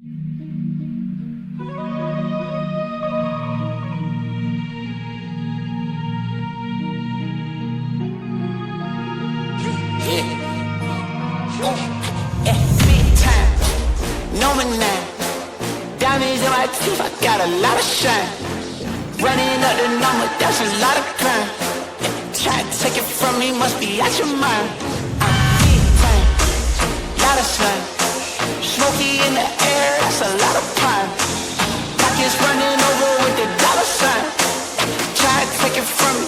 Big time, know me now. Diamonds in my teeth, I got a lot of shine. Running up the number, that's a lot of crime. Try to take it from me, must be out your mind. I'm big time, lot of slime. Smoky in the air, that's a lot of pine. Pockets running over with the dollar sign. Try to take it from me,